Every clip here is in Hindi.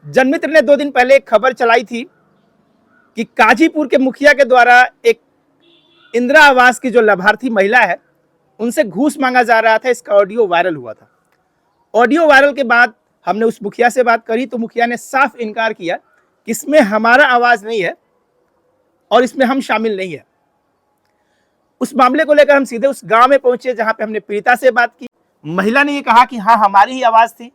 जनमित्र ने 2 दिन पहले एक खबर चलाई थी कि काजीपुर के मुखिया के द्वारा एक इंदिरा आवास की जो लाभार्थी महिला है उनसे घूस मांगा जा रहा था। इसका ऑडियो वायरल हुआ था। ऑडियो वायरल के बाद हमने उस मुखिया से बात करी तो मुखिया ने साफ इनकार किया कि इसमें हमारा आवाज नहीं है और इसमें हम शामिल नहीं है। उस मामले को लेकर हम सीधे उस गांव में पहुंचे जहां पे हमने पीड़िता से बात की। महिला ने ये कहा कि हाँ, हमारी ही आवाज थी,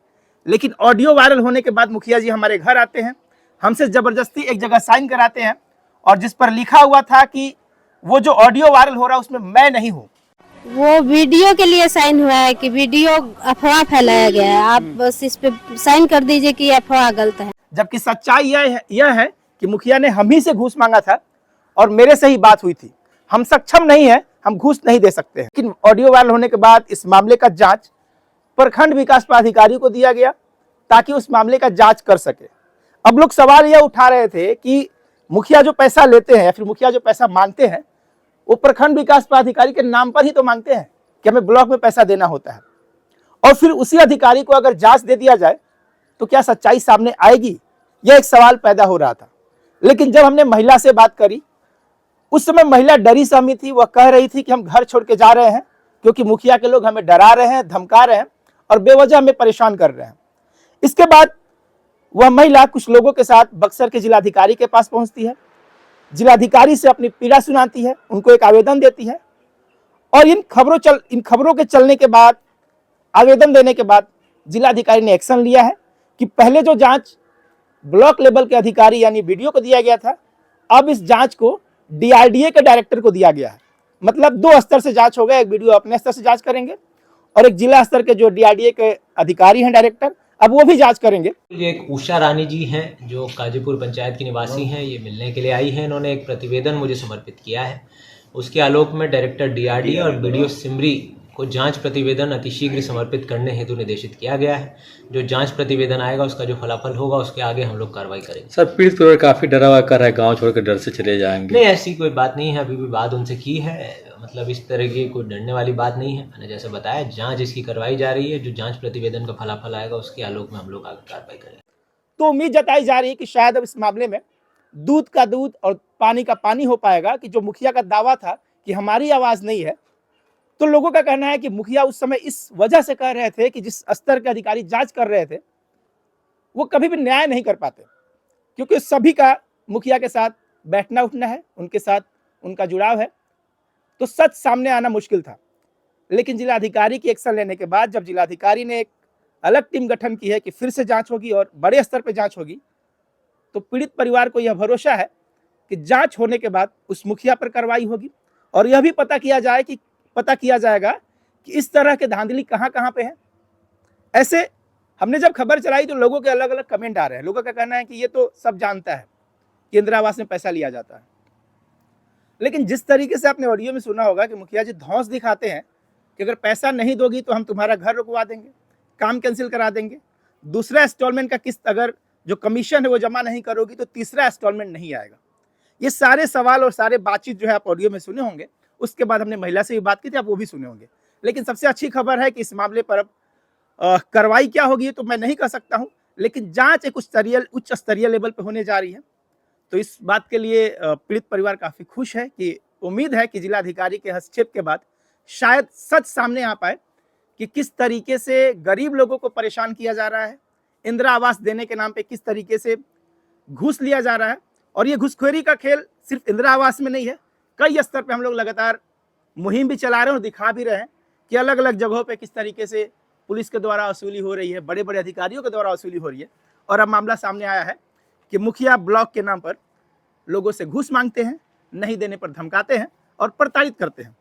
लेकिन ऑडियो वायरल होने के बाद मुखिया जी हमारे घर आते हैं, हमसे जबरदस्ती एक जगह साइन कराते हैं और जिस पर लिखा हुआ था कि वो जो ऑडियो वायरल हो रहा है उसमें मैं नहीं हूँ। वो वीडियो के लिए साइन हुआ है कि वीडियो अफवाह फैलाया गया है, आप बस इस पे साइन कर दीजिए कि अफवाह गलत है। जबकि सच्चाई यह है कि मुखिया ने हम ही से घूस मांगा था और मेरे से ही बात हुई थी। हम सक्षम नहीं है, हम घूस नहीं दे सकते हैं। लेकिन ऑडियो वायरल होने के बाद इस मामले का जांच प्रखंड विकास पदाधिकारी को दिया गया ताकि उस मामले का जांच कर सके। अब लोग सवाल यह उठा रहे थे कि मुखिया जो पैसा लेते हैं या फिर मुखिया जो पैसा मांगते हैं वो प्रखंड विकास पदाधिकारी के नाम पर ही तो मांगते हैं कि हमें ब्लॉक में पैसा देना होता है, और फिर उसी अधिकारी को अगर जांच दे दिया जाए तो क्या सच्चाई सामने आएगी? यह एक सवाल पैदा हो रहा था। लेकिन जब हमने महिला से बात करी उस समय महिला डरी सहमी थी। वह कह रही थी कि हम घर छोड़ के जा रहे हैं क्योंकि मुखिया के लोग हमें डरा रहे हैं, धमका रहे हैं और बेवजह हमें परेशान कर रहे हैं। इसके बाद वह महिला कुछ लोगों के साथ बक्सर के जिलाधिकारी के पास पहुंचती है, जिलाधिकारी से अपनी पीड़ा सुनाती है, उनको एक आवेदन देती है और इन खबरों के चलने के बाद, आवेदन देने के बाद जिलाधिकारी ने एक्शन लिया है कि पहले जो जांच ब्लॉक लेवल के अधिकारी यानी बीडीओ को दिया गया था, अब इस जांच को डीआरडीए के डायरेक्टर को दिया गया है। मतलब 2 स्तर से जांच होगा, एक बीडीओ अपने स्तर से जांच करेंगे और एक जिला स्तर के जो डीआरडीए के अधिकारी हैं डायरेक्टर, अब वो भी जांच करेंगे। ये एक उषा रानी जी हैं जो काजीपुर पंचायत की निवासी हैं, ये मिलने के लिए आई हैं। इन्होंने एक प्रतिवेदन मुझे समर्पित किया है। उसके आलोक में डायरेक्टर डीआरडीए और बीडीओ सिमरी को जांच प्रतिवेदन अतिशीघ्र समर्पित करने हेतु निर्देशित किया गया है। जो जांच प्रतिवेदन आएगा उसका जो फलाफल होगा उसके आगे हम लोग कार्रवाई करेंगे। सर, पीड़ित परिवार काफी डरा हुआ कर रहा है, गांव छोड़कर डर से चले जाएंगे। नहीं, ऐसी कोई बात नहीं है। अभी भी बात उनसे की है, मतलब इस तरह की कोई डरने वाली बात नहीं है। मैंने जैसे बताया जांच इसकी करवाई जा रही है। जो जांच प्रतिवेदन का फलाफल आएगा उसके आलोक में हम लोग आगे कार्रवाई करेंगे। तो उम्मीद जताई जा रही है कि शायद अब इस मामले में दूध का दूध और पानी का पानी हो पाएगा कि जो मुखिया का दावा था कि हमारी आवाज नहीं है, तो लोगों का कहना है कि मुखिया उस समय इस वजह से कह रहे थे कि जिस स्तर के अधिकारी जांच कर रहे थे वो कभी भी न्याय नहीं कर पाते, क्योंकि सभी का मुखिया के साथ बैठना उठना है, उनके साथ उनका जुड़ाव है, तो सच सामने आना मुश्किल था। लेकिन जिलाधिकारी की एक्शन लेने के बाद जब जिलाधिकारी ने एक अलग टीम गठन की है कि फिर से जांच होगी और बड़े स्तर पर जांच होगी, तो पीड़ित परिवार को यह भरोसा है कि जांच होने के बाद उस मुखिया पर कार्रवाई होगी और यह भी पता किया जाएगा कि इस तरह के धांधली कहां पे हैं। ऐसे हमने जब खबर चलाई तो लोगों के अलग अलग कमेंट आ रहे हैं। लोगों का कहना है कि ये तो सब जानता है कि इंदिरा आवास में पैसा लिया जाता है, लेकिन जिस तरीके से आपने ऑडियो में सुना होगा कि मुखिया जी धौंस दिखाते हैं कि अगर पैसा नहीं दोगी तो हम तुम्हारा घर रुकवा देंगे, काम कैंसिल करा देंगे, दूसरा इंस्टॉलमेंट का किस्त अगर जो कमीशन है वो जमा नहीं करोगी तो तीसरा इंस्टॉलमेंट नहीं आएगा। ये सारे सवाल और सारे बातचीत जो है आप ऑडियो में सुने होंगे। उसके बाद हमने महिला से भी बात की थी, आप वो भी सुने होंगे। लेकिन सबसे अच्छी खबर है कि इस मामले पर अब कार्रवाई क्या होगी तो मैं नहीं कह सकता हूं, लेकिन जांच एक उच्च स्तरीय लेवल पे होने जा रही है। तो इस बात के लिए पीड़ित परिवार काफी खुश है कि उम्मीद है कि जिलाधिकारी के हस्तक्षेप के बाद शायद सच सामने आ पाए कि किस तरीके से गरीब लोगों को परेशान किया जा रहा है, इंदिरा आवास देने के नाम पे किस तरीके से घूस लिया जा रहा है। और ये घुसखोरी का खेल सिर्फ इंदिरा आवास में नहीं है, कई स्तर पे हम लोग लगातार मुहिम भी चला रहे हैं और दिखा भी रहे हैं कि अलग अलग जगहों पे किस तरीके से पुलिस के द्वारा वसूली हो रही है, बड़े बड़े अधिकारियों के द्वारा वसूली हो रही है। और अब मामला सामने आया है कि मुखिया ब्लॉक के नाम पर लोगों से घूस मांगते हैं, नहीं देने पर धमकाते हैं और प्रताड़ित करते हैं।